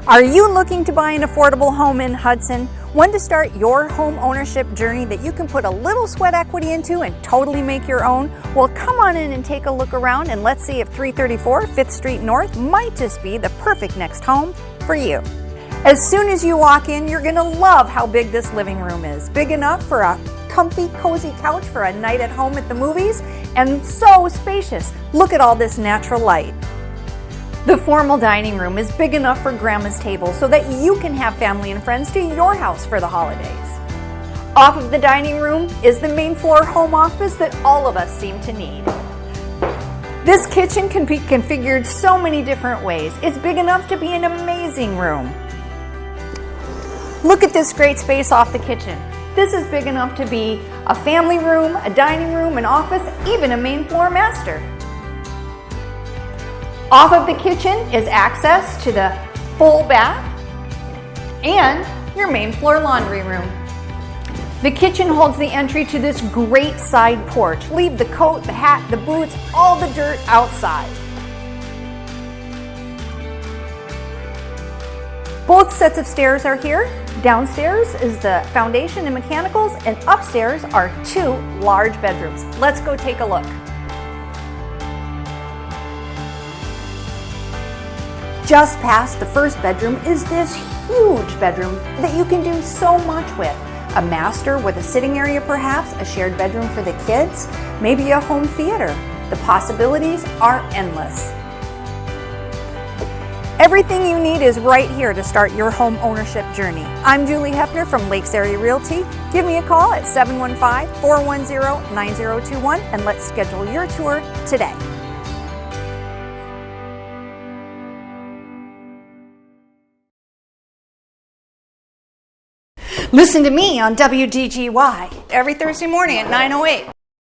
Are you looking to buy an affordable home in Hudson? One to start your home ownership journey that you can put a little sweat equity into and totally make your own? Well, come on in and take a look around and let's see if 334 5th Street North might just be the perfect next home for you. As soon as you walk in, you're gonna love how big this living room is. Big enough for a comfy, cozy couch for a night at home at the movies, and so spacious. Look at all this natural light. The formal dining room is big enough for grandma's table so that you can have family and friends to your house for the holidays. Off of the dining room is the main floor home office that all of us seem to need. This kitchen can be configured so many different ways. It's big enough to be an amazing room. Look at this great space off the kitchen. This is big enough to be a family room, a dining room, an office, even a main floor master. Off of the kitchen is access to the full bath and your main floor laundry room. The kitchen holds the entry to this great side porch. Leave the coat, the hat, the boots, all the dirt outside. Both sets of stairs are here. Downstairs is the foundation and mechanicals, and upstairs are two large bedrooms. Let's go take a look. Just past the first bedroom is this huge bedroom that you can do so much with. A master with a sitting area perhaps, a shared bedroom for the kids, maybe a home theater. The possibilities are endless. Everything you need is right here to start your home ownership journey. I'm Julie Hefner from Lakes Area Realty. Give me a call at 715-410-9021 and let's schedule your tour today. Listen to me on WGGY every Thursday morning at 9:08.